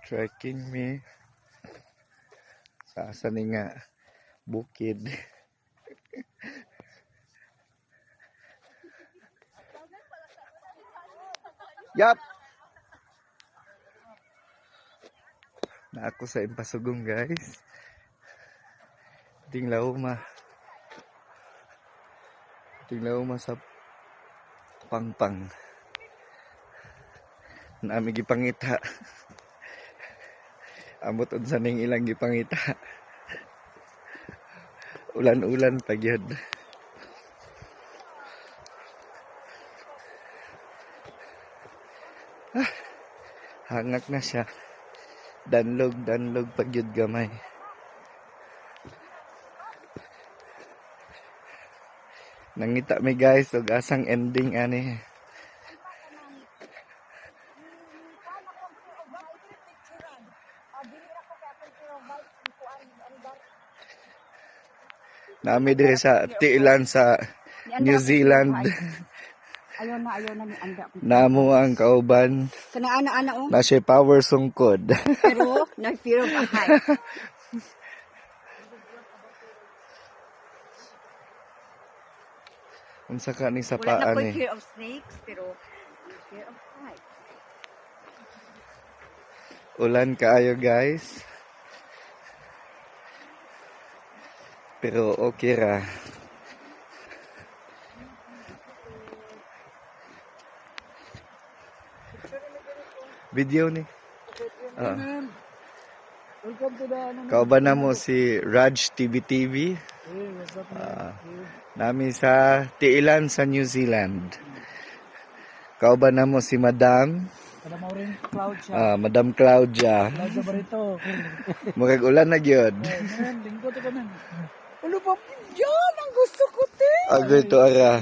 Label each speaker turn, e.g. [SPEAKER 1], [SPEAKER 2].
[SPEAKER 1] Trekking me sa asa ni nga bukid. Yap. Na ako sa Impasugong, guys. Tinglaw ma sa pangpang. Nami gipangita. Amot unsa ning ilang gipangita. Ulan-ulan pa gyud. Hangak na siya. Danlog pa gyud gamay. Nangita mi guys og asang ending ani. Nami dire sa Tiilan sa New Zealand.
[SPEAKER 2] Ayaw na ni anda.
[SPEAKER 1] Namo ang kauban.
[SPEAKER 2] Kana ana
[SPEAKER 1] Na siya power sungkod.
[SPEAKER 2] Pero na fear of a height.
[SPEAKER 1] Unsa ka ni sa
[SPEAKER 2] Wala na
[SPEAKER 1] paa
[SPEAKER 2] ko
[SPEAKER 1] ni?
[SPEAKER 2] fear of snakes pero fear of height.
[SPEAKER 1] Ulan kaayo guys. Pero okay ra. Video ni.
[SPEAKER 3] Welcome to the
[SPEAKER 1] Kauban na mo si Raj TV. Nami sa Tiilan sa New Zealand. Kauban na mo si Madam.
[SPEAKER 3] Madam Maureen Cloud siya.
[SPEAKER 1] Madam Claudia.
[SPEAKER 3] Cloud sa barito.
[SPEAKER 1] Murag ulan na gyud.
[SPEAKER 3] Linggo to kanan. Ano pa? Yan ang gusto ko, te.
[SPEAKER 1] Agay to ara.